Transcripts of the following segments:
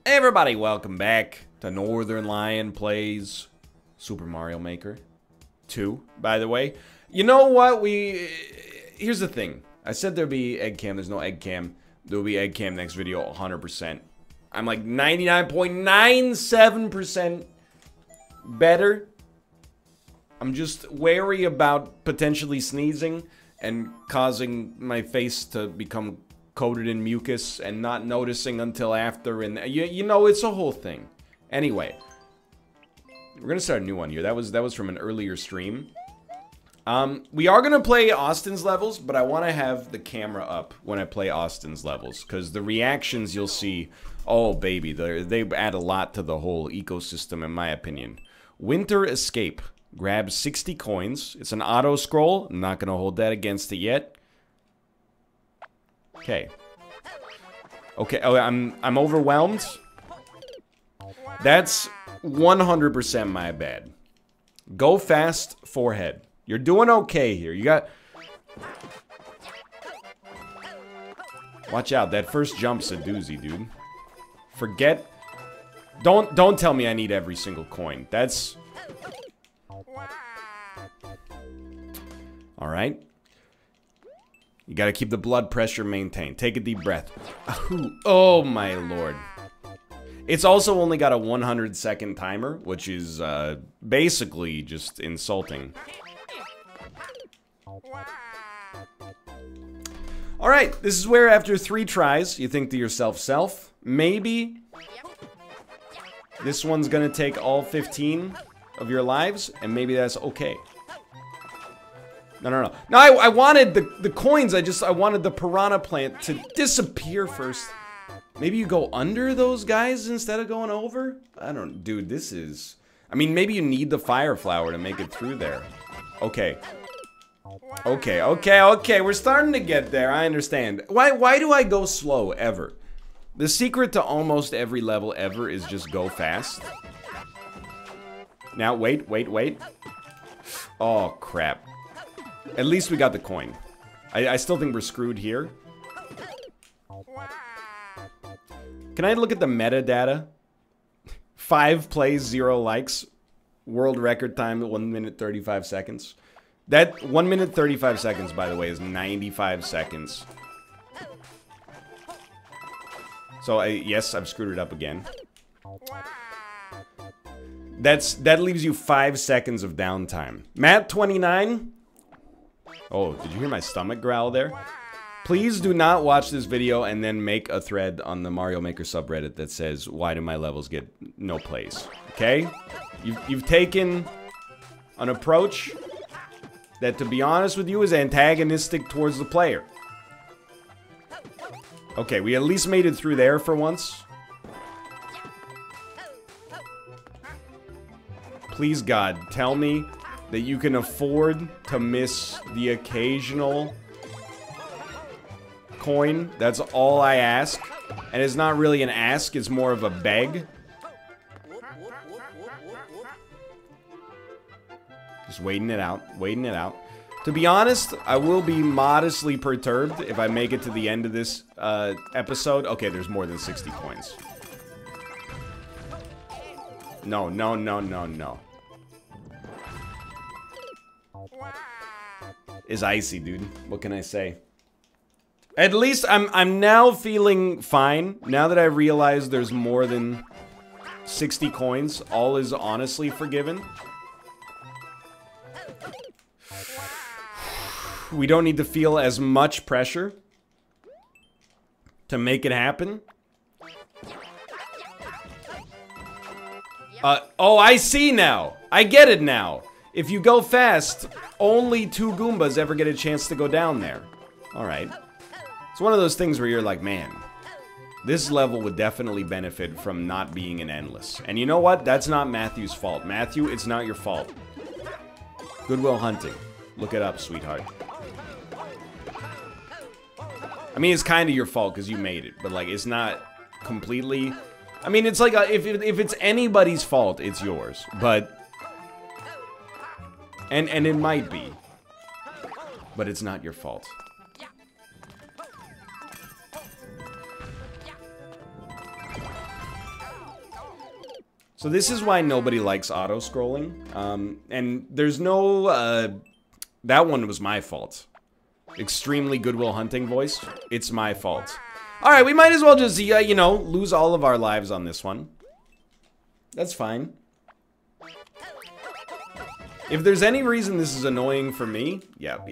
Hey everybody, welcome back to Northernlion Plays Super Mario Maker 2, by the way. You know what, here's the thing. I said there'd be egg cam, there's no egg cam. There'll be egg cam next video, 100%. I'm like 99.97% better. I'm just wary about potentially sneezing and causing my face to become coated in mucus and not noticing until after, and you know, it's a whole thing. Anyway, we're gonna start a new one here. That was from an earlier stream. We are gonna play Austin's levels, but I want to have the camera up when I play Austin's levels, because the reactions you'll see, oh baby, they add a lot to the whole ecosystem, in my opinion. Winter Escape. Grab 60 coins. It's an auto scroll. I'm not gonna hold that against it yet. Okay. Okay, oh, I'm overwhelmed. That's 100% my bad. Go fast, forehead. You're doing okay here. You got... Watch out, that first jump's a doozy, dude. Forget... Don't tell me I need every single coin. That's... Alright. You gotta keep the blood pressure maintained. Take a deep breath. Oh my lord. It's also only got a 100-second timer, which is basically just insulting. Alright, this is where after 3 tries, you think to yourself, maybe this one's gonna take all 15 of your lives, and maybe that's okay. No. No, I wanted the coins. I wanted the piranha plant to disappear first. Maybe you go under those guys instead of going over? I don't... Dude, this is... I mean, maybe you need the fire flower to make it through there. Okay. Okay. We're starting to get there. I understand. Why do I go slow, ever? The secret to almost every level ever is just go fast. Now, wait. Oh, crap. At least we got the coin. I still think we're screwed here. Can I look at the metadata? 5 plays, 0 likes. World record time at 1 minute 35 seconds. That 1 minute 35 seconds, by the way, is 95 seconds. So, yes, I've screwed it up again. That leaves you 5 seconds of downtime. Matt 29. Oh, did you hear my stomach growl there? Please do not watch this video and then make a thread on the Mario Maker subreddit that says, why do my levels get no plays? Okay? You've taken an approach that, to be honest with you, is antagonistic towards the player. Okay, we at least made it through there for once. Please, God, tell me that you can afford to miss the occasional coin. That's all I ask. And it's not really an ask, it's more of a beg. Just waiting it out. To be honest, I will be modestly perturbed if I make it to the end of this episode. Okay, there's more than 60 coins. No. Is icy, dude. What can I say? At least I'm now feeling fine. Now that I realize there's more than 60 coins, all is honestly forgiven. We don't need to feel as much pressure to make it happen. Oh, I see now. I get it now. If you go fast, only 2 Goombas ever get a chance to go down there. Alright. It's one of those things where you're like, man, this level would definitely benefit from not being an endless. And you know what? That's not Matthew's fault. Matthew, it's not your fault. Goodwill Hunting. Look it up, sweetheart. I mean, it's kind of your fault because you made it, but like, it's not completely... I mean, it's like, if it's anybody's fault, it's yours, but... And it might be, but it's not your fault. So this is why nobody likes auto-scrolling. And there's no... that one was my fault. Extremely Goodwill Hunting voice. It's my fault. Alright, we might as well just, you know, lose all of our lives on this one. That's fine. If there's any reason this is annoying for me... Yeah.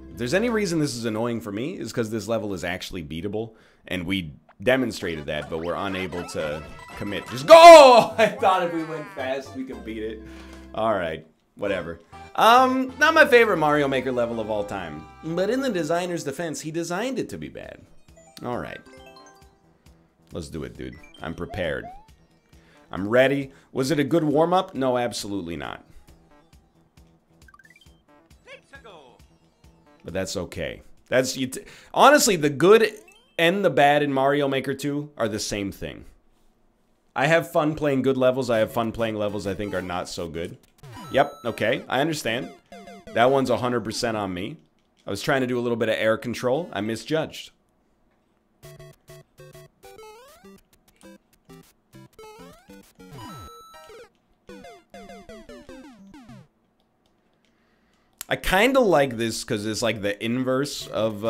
If there's any reason this is annoying for me, is because this level is actually beatable. And we demonstrated that, but we're unable to commit. Just go! I thought if we went fast, we could beat it. Alright, whatever. Not my favorite Mario Maker level of all time. But in the designer's defense, he designed it to be bad. Alright. Let's do it, dude. I'm prepared. I'm ready. Was it a good warm-up? No, absolutely not. But that's okay. That's honestly, the good and the bad in Mario Maker 2 are the same thing. I have fun playing good levels. I have fun playing levels I think are not so good. Yep, okay, I understand. That one's 100% on me. I was trying to do a little bit of air control. I misjudged. I kind of like this because it's like the inverse of,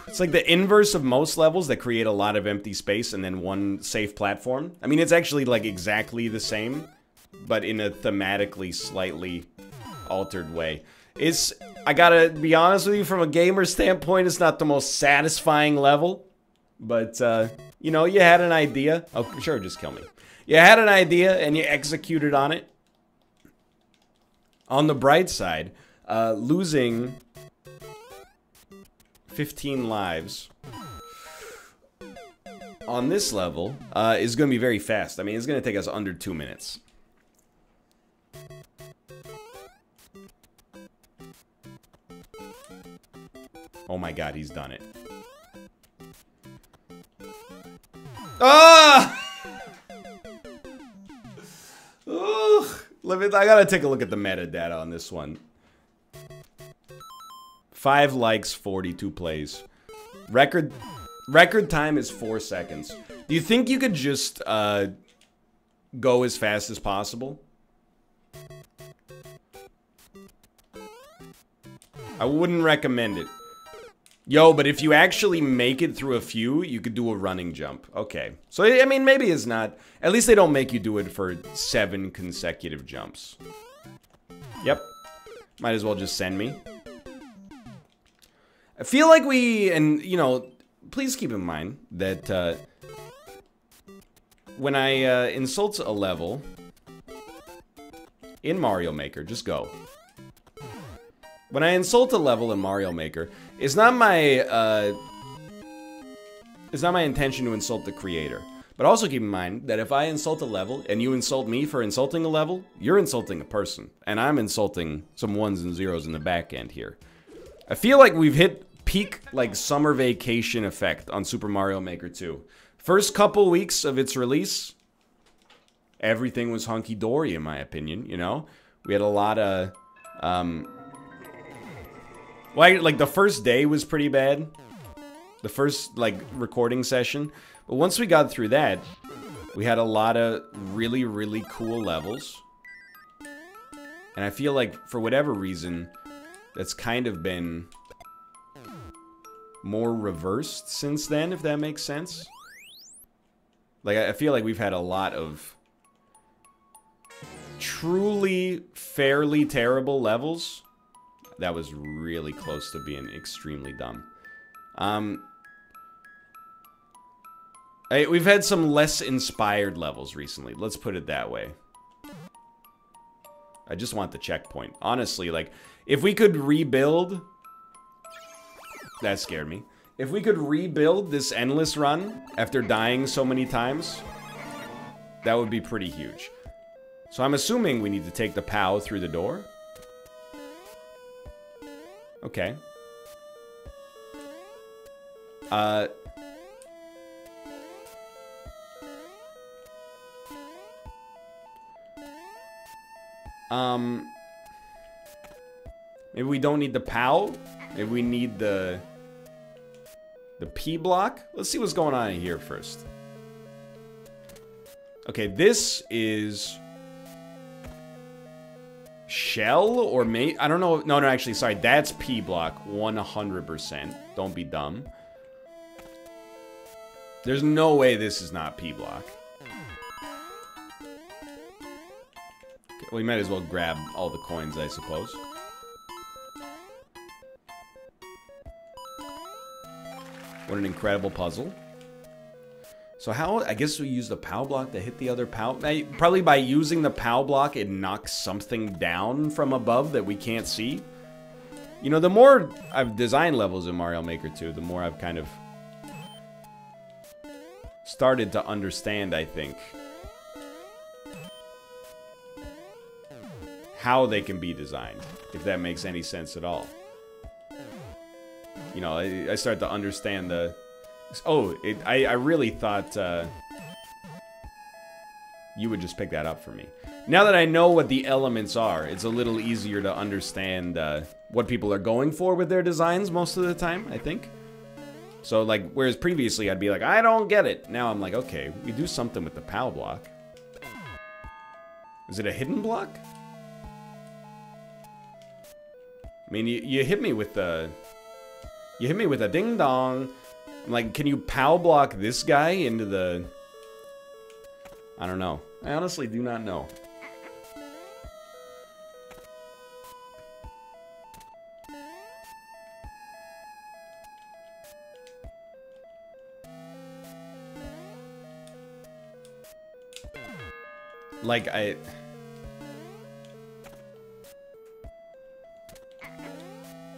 it's like the inverse of most levels that create a lot of empty space and then one safe platform. I mean, it's actually like exactly the same, but in a thematically slightly altered way. I gotta be honest with you, from a gamer standpoint, it's not the most satisfying level. But, you know, you had an idea. Oh, sure, just kill me. You had an idea and you executed on it. On the bright side, losing 15 lives on this level is going to be very fast. I mean, it's going to take us under 2 minutes. Oh my god, he's done it. Ah! Ugh. I gotta take a look at the metadata on this one. 5 likes, 42 plays. Record time is 4 seconds. Do you think you could just go as fast as possible? I wouldn't recommend it. Yo, but if you actually make it through a few, you could do a running jump. Okay. So, I mean, maybe it's not... At least they don't make you do it for 7 consecutive jumps. Yep. Might as well just send me. I feel like and, you know, please keep in mind that when I insult a level in Mario Maker, just go. When I insult a level in Mario Maker, it's not my intention to insult the creator. But also keep in mind that if I insult a level and you insult me for insulting a level, you're insulting a person. And I'm insulting some ones and zeros in the back end here. I feel like we've hit peak, like, summer vacation effect on Super Mario Maker 2. First couple weeks of its release, everything was hunky-dory, in my opinion, you know? We had a lot of, well, like, the first day was pretty bad. The first, like, recording session. But once we got through that, we had a lot of really, really cool levels. And I feel like, for whatever reason, that's kind of been more reversed since then, if that makes sense. Like, I feel like we've had a lot of truly, fairly terrible levels. That was really close to being extremely dumb. We've had some less inspired levels recently. Let's put it that way. I just want the checkpoint. Honestly, like, if we could rebuild... That scared me. If we could rebuild this endless run after dying so many times, that would be pretty huge. So I'm assuming we need to take the POW through the door. Okay. Maybe we don't need the POW. Maybe we need the The P block? Let's see what's going on in here first. Okay, this is... shell or mate? I don't know. No, actually, sorry. That's P block 100%. Don't be dumb. There's no way this is not P block. Okay, we might as well grab all the coins, I suppose. What an incredible puzzle. So how, I guess we use the POW block to hit the other POW. Probably by using the POW block, it knocks something down from above that we can't see. You know, the more I've designed levels in Mario Maker 2, the more I've kind of started to understand, I think, how they can be designed, if that makes any sense at all. You know, I start to understand the... Oh, I really thought you would just pick that up for me. Now that I know what the elements are, it's a little easier to understand what people are going for with their designs most of the time, I think. So, like, whereas previously I'd be like, I don't get it. Now I'm like, okay, we do something with the POW block. Is it a hidden block? I mean, you hit me with the... You hit me with a ding-dong. I'm like, can you POW block this guy into the... I don't know. I honestly do not know. Like,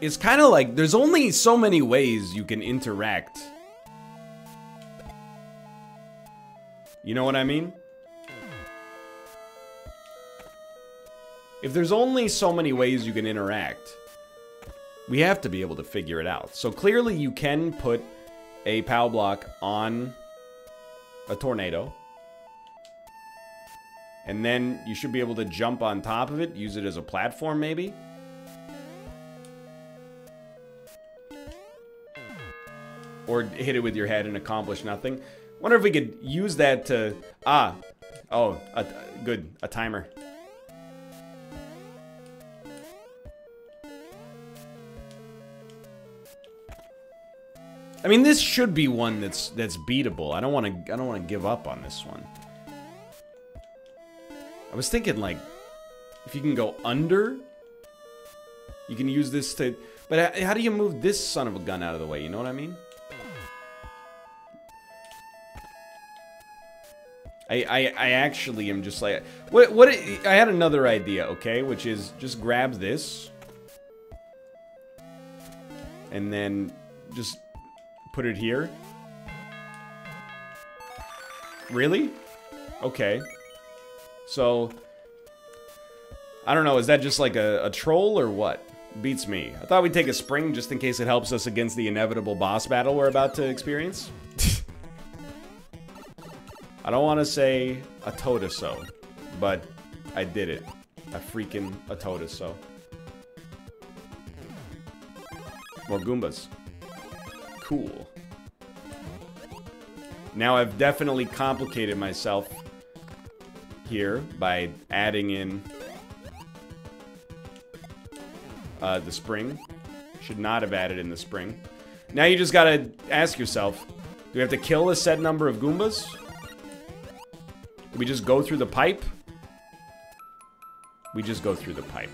it's kind of like, there's only so many ways you can interact. You know what I mean? If there's only so many ways you can interact, we have to be able to figure it out. So clearly you can put a POW block on a tornado. And then you should be able to jump on top of it, use it as a platform maybe. Or hit it with your head and accomplish nothing. Wonder if we could use that to... good. A timer. I mean, this should be one that's beatable. I don't want to give up on this one. I was thinking, like, if you can go under, you can use this to... But how do you move this son of a gun out of the way? You know what I mean? I actually am just like... I had another idea, okay? Which is just grab this. And then just put it here. Really? Okay. So, I don't know, is that just like a troll or what? Beats me. I thought we'd take a spring just in case it helps us against the inevitable boss battle we're about to experience. I don't want to say a Totiso, but I did it. A freaking a Totiso. More Goombas. Cool. Now I've definitely complicated myself here by adding in the spring. Should not have added in the spring. Now you just gotta ask yourself, do we have to kill a set number of Goombas? Do we just go through the pipe? We just go through the pipe.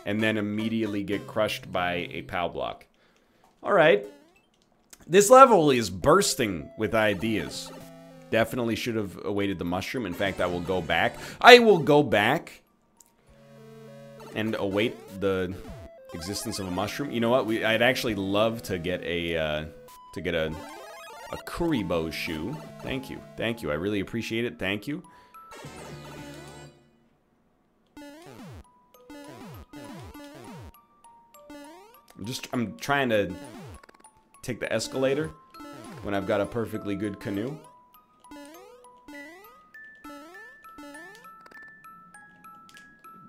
And then immediately get crushed by a POW block. Alright. This level is bursting with ideas. Definitely should have awaited the mushroom. In fact, I will go back. I will go back and await the existence of a mushroom. You know what? I'd actually love to get a Kuribo shoe. Thank you. Thank you. I really appreciate it. Thank you. I'm trying to take the escalator when I've got a perfectly good canoe.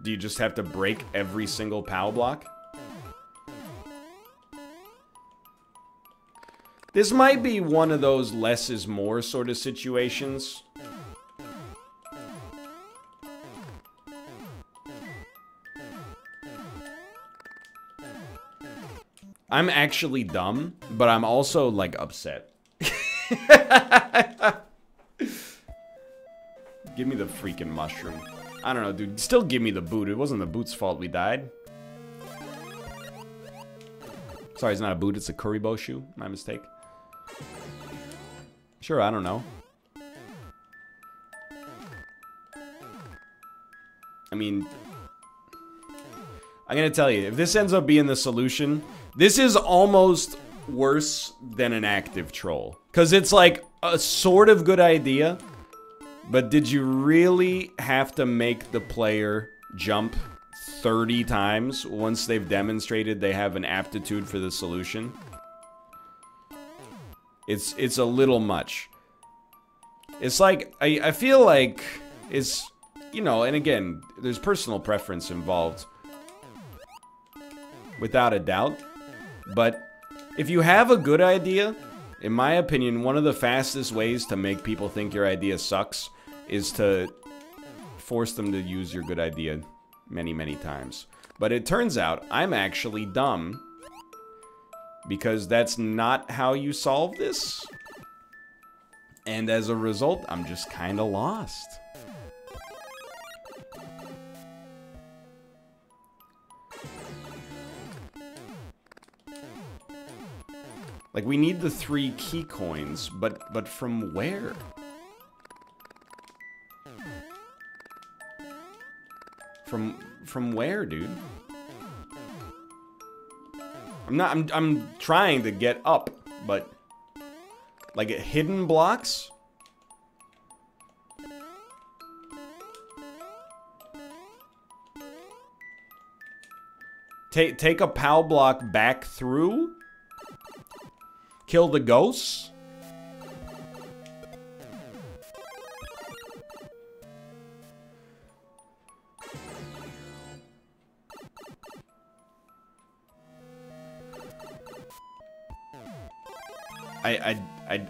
Do you just have to break every single POW block? This might be one of those less is more sort of situations. I'm actually dumb, but I'm also, like, upset. Give me the freaking mushroom. I don't know, dude. Still give me the boot. It wasn't the boot's fault we died. Sorry, it's not a boot. It's a Kuribo shoe. My mistake. Sure, I don't know. I mean, I'm gonna tell you, if this ends up being the solution, this is almost worse than an active troll. Because it's like a sort of good idea, but did you really have to make the player jump 30 times once they've demonstrated they have an aptitude for the solution? It's a little much. It's like, I feel like it's, you know, and again, there's personal preference involved. Without a doubt. But if you have a good idea, in my opinion, one of the fastest ways to make people think your idea sucks is to force them to use your good idea many, many times. But it turns out I'm actually dumb because that's not how you solve this. And as a result, I'm just kind of lost. Like, we need the 3 key coins, but from where? From where, dude? I'm trying to get up, but like hidden blocks? Take a POW block back through? Kill the ghosts?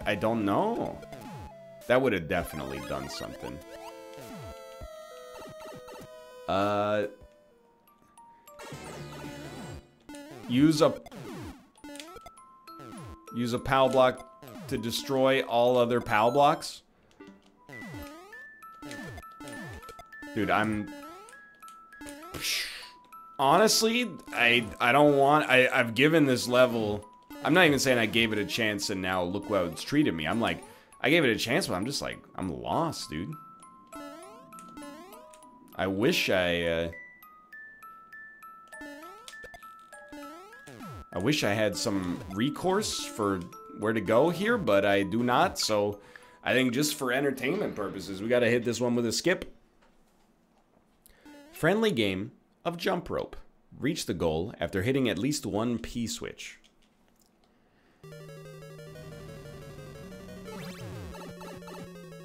I don't know. That would have definitely done something. Use a POW block to destroy all other POW blocks? Dude, honestly, I don't want... I've given this level... I'm not even saying I gave it a chance and now look how it's treated me. I'm like, I gave it a chance, but I'm just like, I'm lost, dude. I wish I had some recourse for where to go here, but I do not, so I think just for entertainment purposes, we gotta hit this one with a skip. Friendly game of jump rope. Reach the goal after hitting at least one P switch.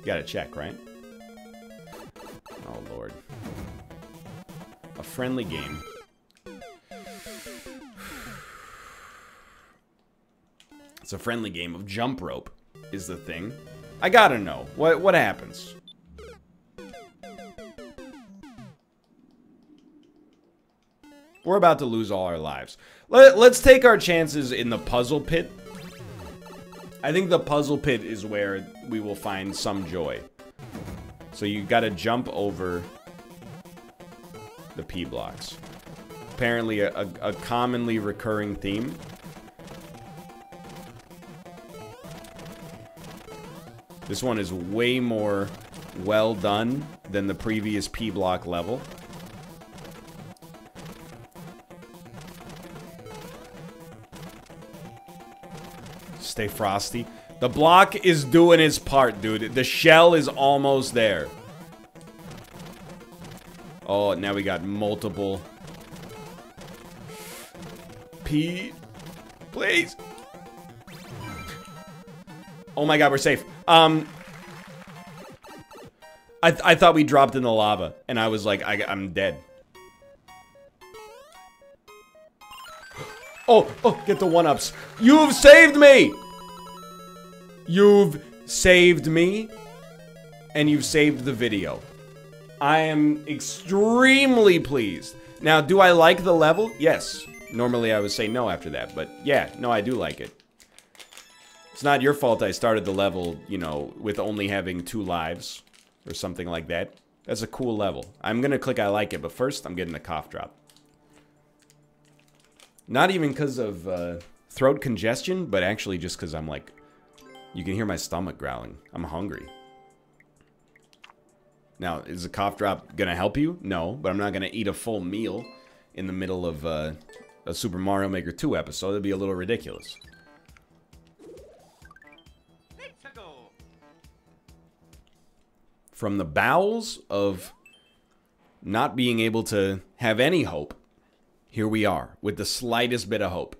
Gotta check, right? Oh, Lord. A friendly game. It's a friendly game of jump rope, is the thing. I gotta know. What happens? We're about to lose all our lives. Let's take our chances in the puzzle pit. I think the puzzle pit is where we will find some joy. So you gotta jump over the P blocks. Apparently a commonly recurring theme. This one is way more well done than the previous P block level. Stay frosty. The block is doing its part, dude. The shell is almost there. Oh, now we got multiple. P, please. Oh my god, we're safe. I thought we dropped in the lava, and I was like, I'm dead. Oh, get the one-ups. You've saved me! You've saved me, and you've saved the video. I am extremely pleased. Now, do I like the level? Yes. Normally I would say no after that, but yeah, no, I do like it. It's not your fault I started the level, you know, with only having 2 lives, or something like that. That's a cool level. I'm gonna click I like it, but first I'm getting a cough drop. Not even because of throat congestion, but actually just because I'm like, you can hear my stomach growling. I'm hungry. Now, is a cough drop gonna help you? No, but I'm not gonna eat a full meal in the middle of a Super Mario Maker 2 episode. That'd be a little ridiculous. From the bowels of not being able to have any hope, here we are, with the slightest bit of hope.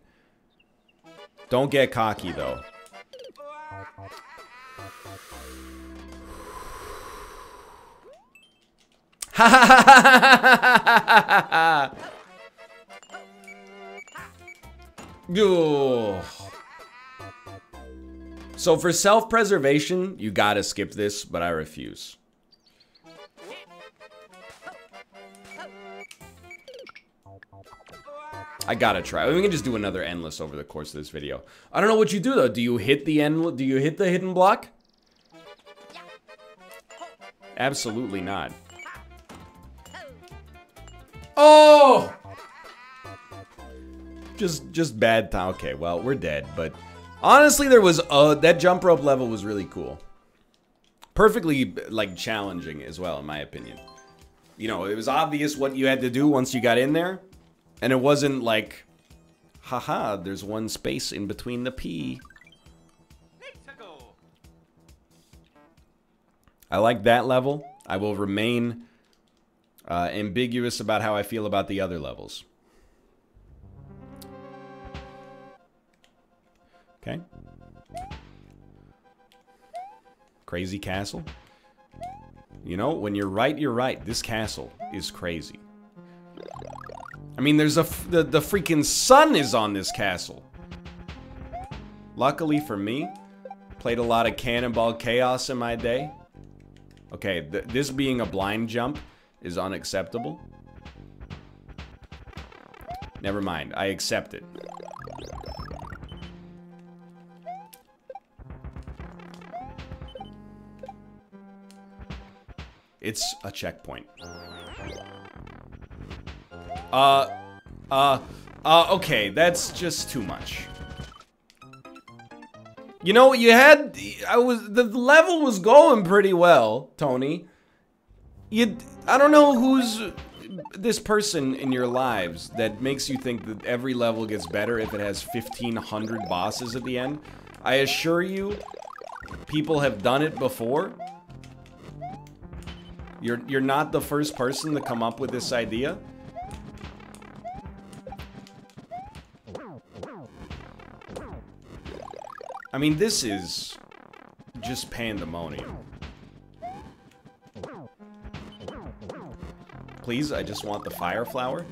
Don't get cocky, though. Ha ha ha ha ha ha! So for self-preservation, you gotta skip this, but I refuse. I gotta try. We can just do another endless over the course of this video. I don't know what you do though. Do you hit the end? Do you hit the hidden block? Absolutely not. Oh! Just bad time. Okay, well, we're dead, but honestly, there was that jump rope level was really cool. Perfectly, like, challenging as well, in my opinion. You know, it was obvious what you had to do once you got in there, and it wasn't like, haha, there's one space in between the P. I like that level. I will remain ambiguous about how I feel about the other levels. Okay. Crazy castle. You know, when you're right, you're right. This castle is crazy. I mean, there's the freaking sun is on this castle. Luckily for me, played a lot of Cannonball Chaos in my day. Okay, this being a blind jump is unacceptable. Never mind, I accept it. It's a checkpoint. Okay, that's just too much. You know, you had, the level was going pretty well, Tony. I don't know who's this person in your lives that makes you think that every level gets better if it has 1,500 bosses at the end. I assure you, people have done it before. You're not the first person to come up with this idea. I mean, this is just pandemonium. Please, I just want the fire flower.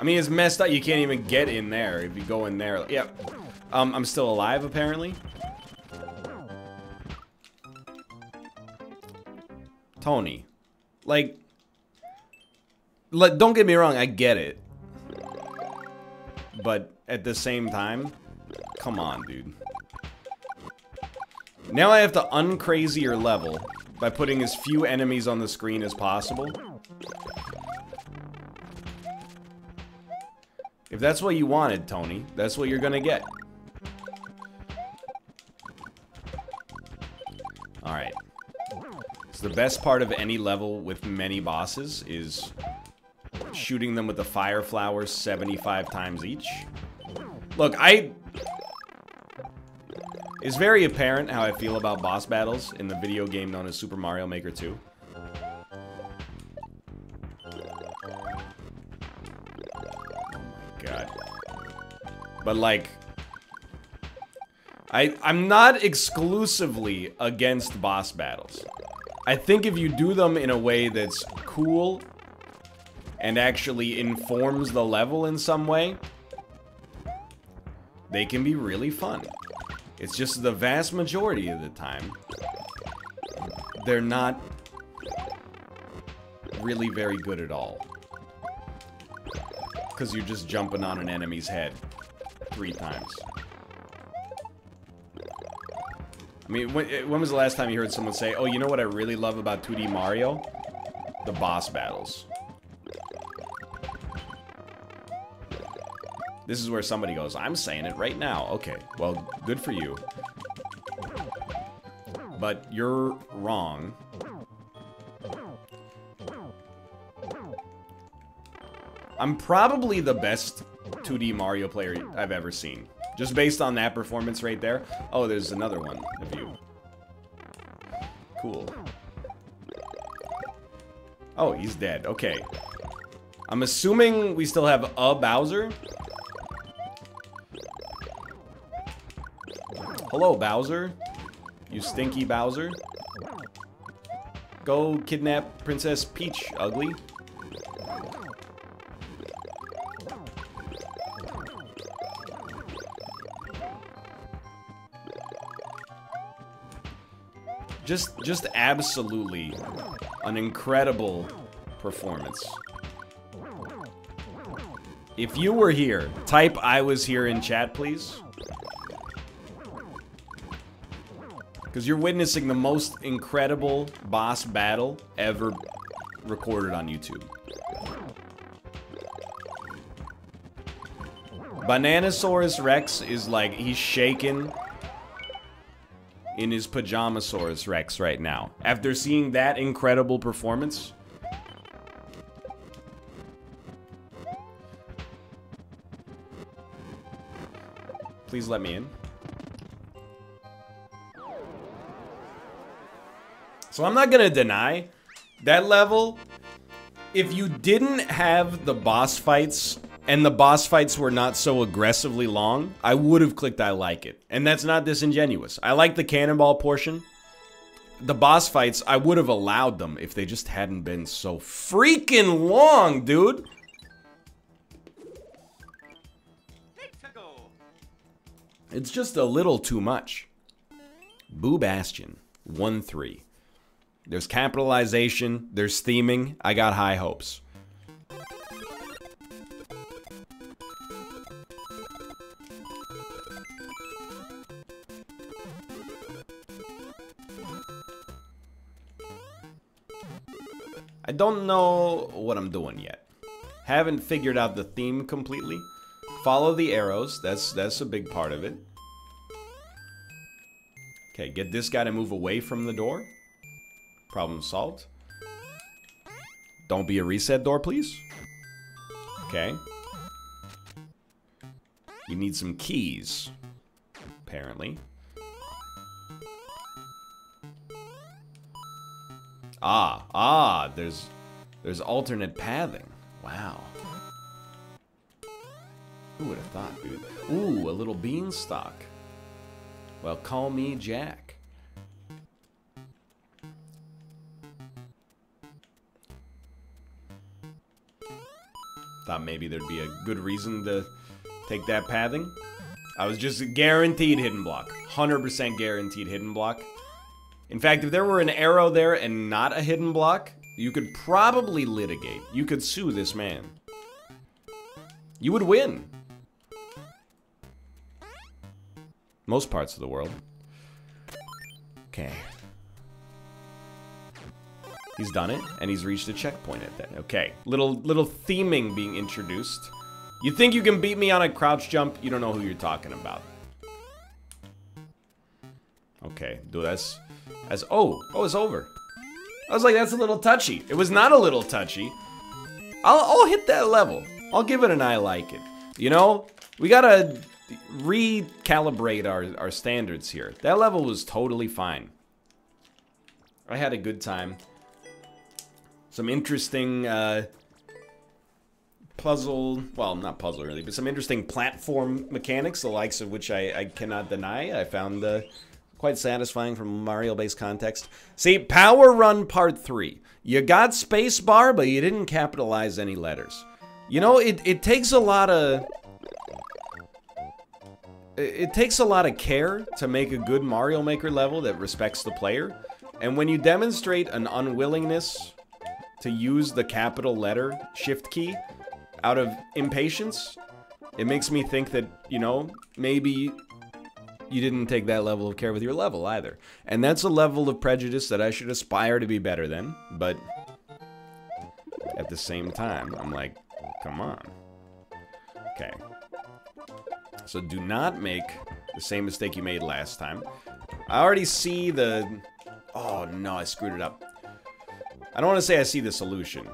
I mean, it's messed up. You can't even get in there if you go in there. Yeah. I'm still alive, apparently. Tony. Like, don't get me wrong, I get it. But at the same time, come on, dude. Now I have to uncrazy your level by putting as few enemies on the screen as possible. If that's what you wanted, Tony, that's what you're gonna get. Alright. So the best part of any level with many bosses is shooting them with the fire flowers 75 times each. Look, it's very apparent how I feel about boss battles in the video game known as Super Mario Maker 2. God. But like, I'm not exclusively against boss battles. I think if you do them in a way that's cool and actually informs the level in some way, they can be really fun. It's just the vast majority of the time, they're not really very good at all. Because you're just jumping on an enemy's head 3 times. I mean, when was the last time you heard someone say, oh, you know what I really love about 2D Mario? The boss battles. This is where somebody goes, I'm saying it right now. Okay, well, good for you. But you're wrong. I'm probably the best 2D Mario player I've ever seen. Just based on that performance right there. Oh, there's another one of you. Cool. Oh, he's dead. Okay. I'm assuming we still have a Bowser. Hello, Bowser. You stinky Bowser. Go kidnap Princess Peach, ugly. Just absolutely an incredible performance. If you were here, type I was here in chat, please. Because you're witnessing the most incredible boss battle ever recorded on YouTube. Bananasaurus Rex is like, he's shaking in his Pajamasaurus Rex right now. After seeing that incredible performance. Please let me in. So I'm not gonna deny that level. If you didn't have the boss fights and the boss fights were not so aggressively long, I would have clicked I like it. And that's not disingenuous. I like the cannonball portion. The boss fights, I would have allowed them if they just hadn't been so freaking long, dude. It's just a little too much. Boo Bastion, 1-3. There's capitalization, there's theming. I got high hopes. I don't know what I'm doing yet. Haven't figured out the theme completely. Follow the arrows, that's a big part of it. Okay, get this guy to move away from the door. Problem solved. Don't be a reset door, please. Okay. You need some keys, apparently. There's alternate pathing. Wow. Who would have thought, dude? Ooh, a little beanstalk. Well, call me Jack. Thought maybe there'd be a good reason to take that pathing. I was just guaranteed hidden block. 100% guaranteed hidden block. In fact, if there were an arrow there and not a hidden block, you could probably litigate. You could sue this man. You would win. Most parts of the world. Okay. He's done it, and he's reached a checkpoint at that. Okay, little theming being introduced. You think you can beat me on a crouch jump? You don't know who you're talking about. Okay, dude, that's oh, it's over. I was like, that's a little touchy. It was not a little touchy. I'll hit that level. I'll give it an I like it. You know, we gotta recalibrate our standards here. That level was totally fine. I had a good time. Some interesting puzzle, well, not puzzle really, but some interesting platform mechanics, the likes of which I cannot deny. I found quite satisfying from a Mario-based context. See, Power Run Part 3. You got Spacebar, but you didn't capitalize any letters. You know, it takes a lot of... It takes a lot of care to make a good Mario Maker level that respects the player. And when you demonstrate an unwillingness to use the capital letter shift key out of impatience, it makes me think that, you know, maybe you didn't take that level of care with your level either. And that's a level of prejudice that I should aspire to be better than, but at the same time, I'm like, come on. Okay. So do not make the same mistake you made last time. I already see the... Oh no, I screwed it up. I don't want to say I see the solution.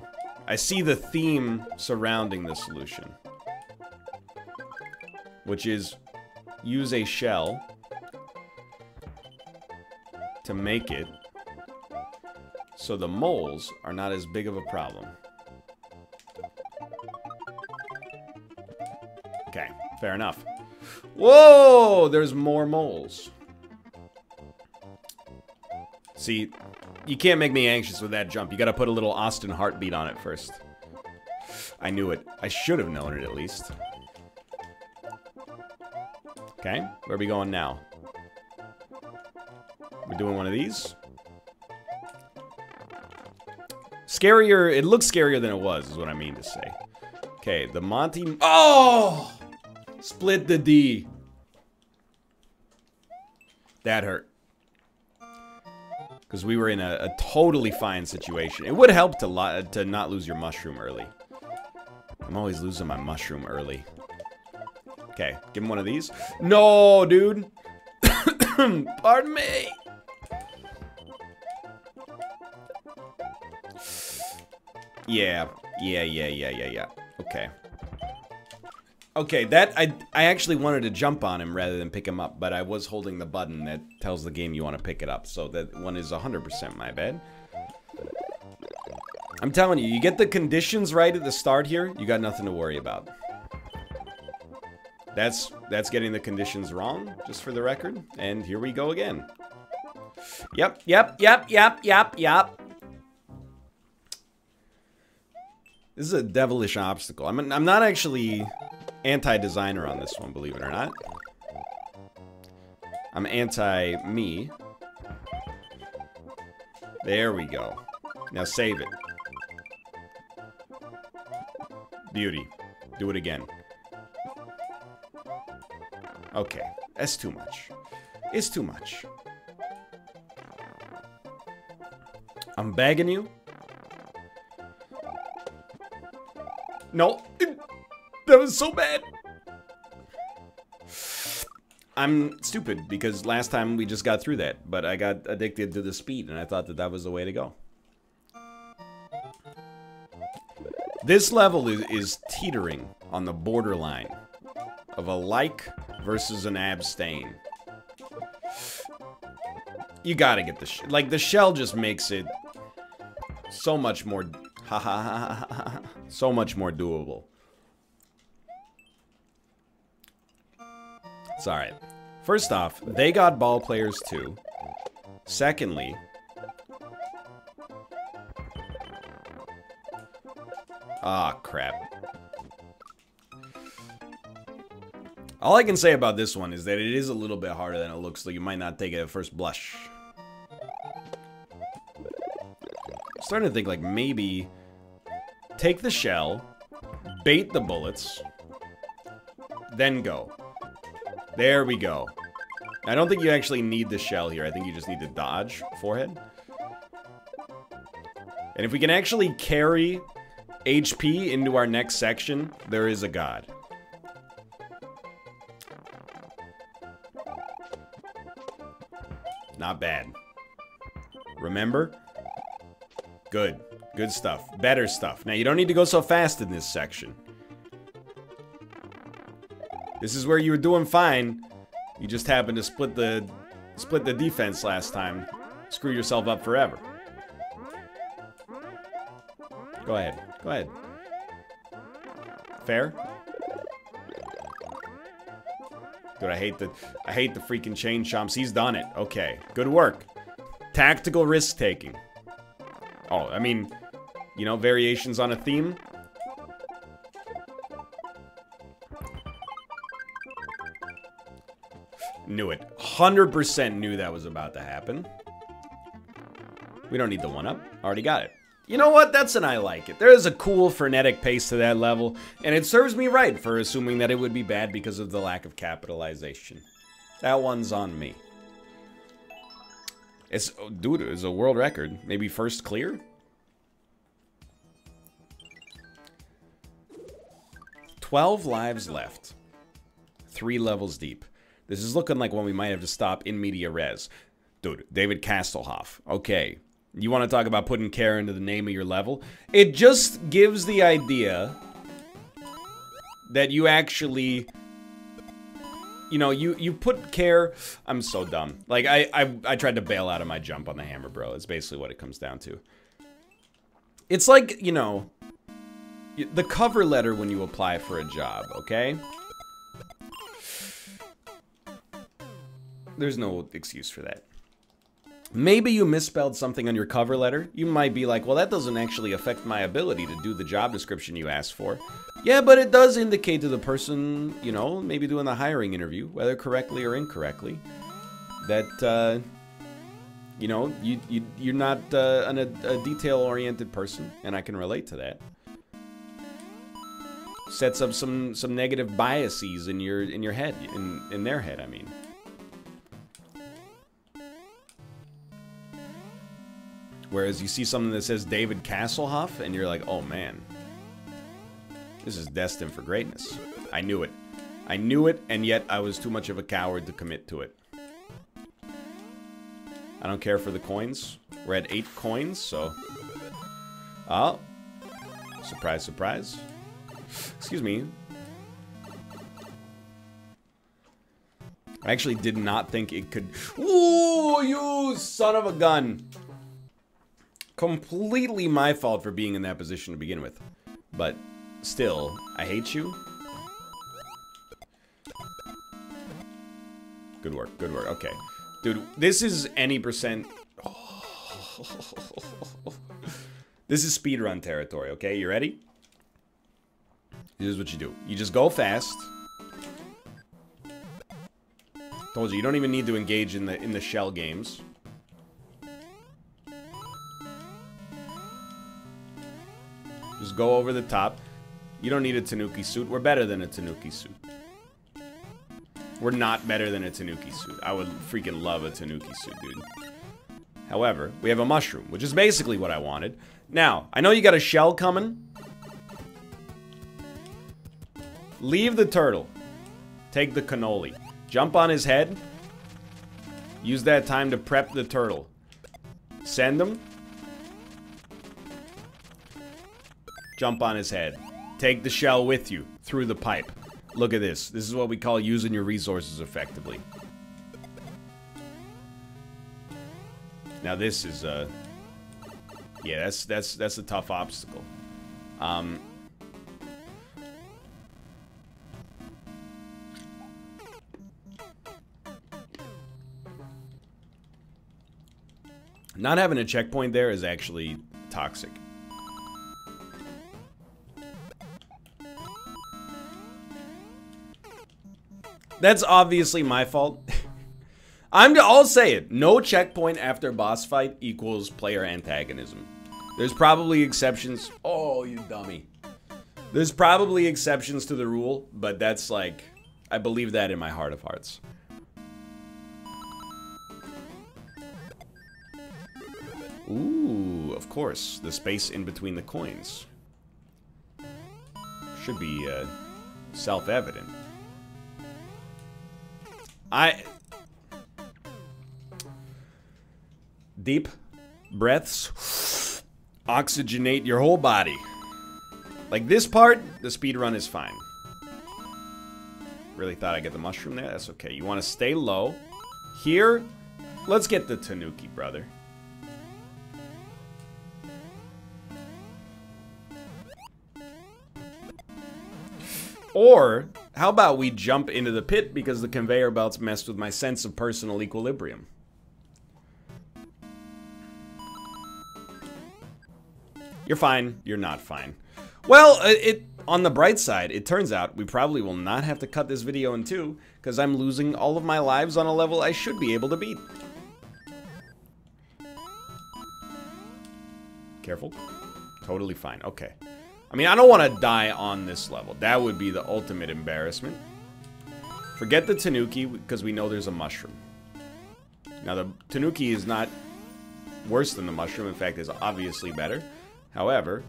I see the theme surrounding the solution. Which is use a shell to make it so the moles are not as big of a problem. Okay, fair enough. Whoa! There's more moles. See, you can't make me anxious with that jump. You gotta put a little Austin heartbeat on it first. I knew it. I should have known it at least. Okay, where are we going now? We're doing one of these? Scarier, it looks scarier than it was, is what I mean to say. Okay, the Monty... Oh! Split the D. That hurt. Because we were in a totally fine situation. It would help to not lose your mushroom early. I'm always losing my mushroom early. Okay, give him one of these. No, dude. Pardon me. Yeah. Okay. Okay, that, I actually wanted to jump on him rather than pick him up, but I was holding the button that tells the game you want to pick it up, so that one is 100% my bad. I'm telling you, you get the conditions right at the start here, you got nothing to worry about. That's getting the conditions wrong, just for the record, and here we go again. Yep. This is a devilish obstacle. I'm not actually anti-designer on this one, believe it or not. I'm anti-me. There we go. Now save it. Beauty. Do it again. Okay. That's too much. It's too much. I'm begging you. No. That was so bad. I'm stupid because last time we just got through that, but I got addicted to the speed and I thought that that was the way to go. This level is teetering on the borderline of a like versus an abstain. You gotta get the like the shell just makes it so much more so much more doable. It's alright. First off, they got ball players too. Secondly, ah, crap. All I can say about this one is that it is a little bit harder than it looks, so you might not take it at first blush. I'm starting to think like maybe take the shell, bait the bullets, then go. There we go. I don't think you actually need the shell here. I think you just need to dodge forehead. And if we can actually carry HP into our next section, there is a god. Not bad. Remember? Good. Good stuff. Better stuff. Now, you don't need to go so fast in this section. This is where you were doing fine. You just happened to split the defense last time. Screw yourself up forever. Go ahead. Go ahead. Fair? Dude, I hate the freaking chain chomps. He's done it. Okay. Good work. Tactical risk taking. Oh, I mean, you know, variations on a theme. Knew it. 100% knew that was about to happen. We don't need the 1-up. Already got it. You know what? That's an I like it. There is a cool, frenetic pace to that level, and it serves me right for assuming that it would be bad because of the lack of capitalization. That one's on me. It's, dude, it's a world record. Maybe first clear? 12 lives left. 3 levels deep. This is looking like one we might have to stop in media res. Dude, David Hasselhoff. Okay. You want to talk about putting care into the name of your level? It just gives the idea that you actually, you know, you put care. I'm so dumb. Like, I tried to bail out of my jump on the hammer, bro. It's basically what it comes down to. It's like, you know, the cover letter when you apply for a job, okay? There's no excuse for that. Maybe you misspelled something on your cover letter. You might be like, well, that doesn't actually affect my ability to do the job description you asked for. Yeah, but it does indicate to the person, you know, maybe doing the hiring interview, whether correctly or incorrectly, that, you know, you're not a detail-oriented person, and I can relate to that. Sets up some negative biases in your head, in their head, I mean. Whereas you see something that says David Hasselhoff, and you're like, oh man, this is destined for greatness. I knew it. I knew it, and yet I was too much of a coward to commit to it. I don't care for the coins. We're at 8 coins, so... Oh. Surprise, surprise. Excuse me. I actually did not think it could... Ooh, you son of a gun! Completely my fault for being in that position to begin with. But still, I hate you. Good work, good work. Okay. Dude, this is any percent... Oh. This is speedrun territory, okay? You ready? Here's what you do. You just go fast. Told you, you don't even need to engage in the shell games. Just go over the top. You don't need a Tanuki suit. We're better than a Tanuki suit. We're not better than a Tanuki suit. I would freaking love a Tanuki suit, dude. However, we have a mushroom, which is basically what I wanted. Now, I know you got a shell coming. Leave the turtle. Take the cannoli. Jump on his head. Use that time to prep the turtle. Send him. Jump on his head. Take the shell with you through the pipe. Look at this. This is what we call using your resources effectively. Now this is yeah, that's a tough obstacle. Not having a checkpoint there is actually toxic. That's obviously my fault. I'll say it. No checkpoint after boss fight equals player antagonism. There's probably exceptions. Oh, you dummy. There's probably exceptions to the rule, but that's like, I believe that in my heart of hearts. Ooh, of course. The space in between the coins. Should be self-evident. Deep breaths oxygenate your whole body. Like this part, the speedrun is fine. Really thought I'd get the mushroom there. That's okay. You want to stay low. Here, let's get the Tanuki, brother. Or, how about we jump into the pit because the conveyor belts messed with my sense of personal equilibrium. You're fine. You're not fine. Well, on the bright side, it turns out we probably will not have to cut this video in two, because I'm losing all of my lives on a level I should be able to beat. Careful. Totally fine. Okay. I mean, I don't want to die on this level. That would be the ultimate embarrassment. Forget the Tanuki, because we know there's a mushroom. Now, the Tanuki is not worse than the mushroom. In fact, is obviously better. However...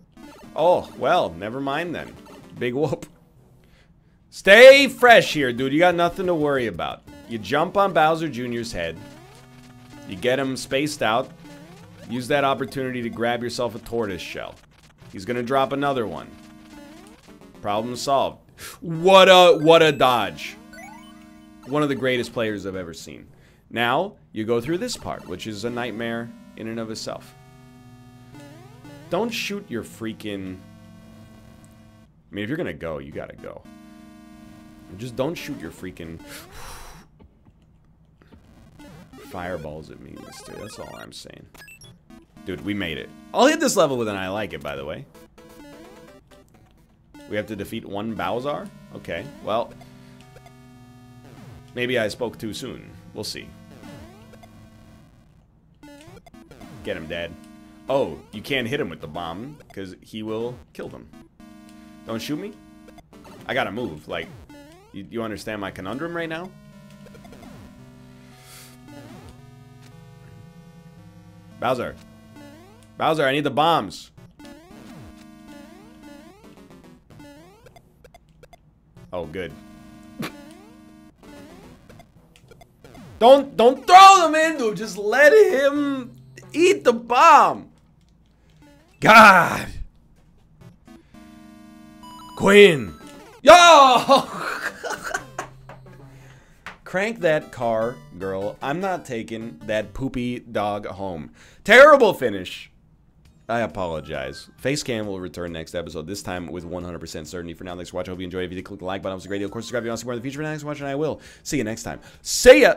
Oh, well, never mind then. Big whoop. Stay fresh here, dude. You got nothing to worry about. You jump on Bowser Jr.'s head. You get him spaced out. Use that opportunity to grab yourself a tortoise shell. He's gonna drop another one. Problem solved. What a dodge. One of the greatest players I've ever seen. Now, you go through this part, which is a nightmare in and of itself. Don't shoot your freaking... I mean, if you're gonna go, you gotta go. Just don't shoot your freaking... fireballs at me, mister. That's all I'm saying. Dude, we made it. I'll hit this level with an I like it, by the way. We have to defeat one Bowser? Okay, well... maybe I spoke too soon. We'll see. Get him, Dad. Oh, you can't hit him with the bomb, because he will kill them. Don't shoot me? I gotta move, like... You understand my conundrum right now? Bowser. Bowser, I need the bombs. Oh, good. Don't throw them in, dude. Just let him eat the bomb. God. Queen. Yo! Crank that car, girl. I'm not taking that poopy dog home. Terrible finish. I apologize. Facecam will return next episode, this time with 100% certainty. For now, thanks for watching. I hope you enjoyed. If you did, click the like button. It was a great deal. Of course, subscribe if you want to see more in the future. For now, thanks for watching. I will see you next time. See ya!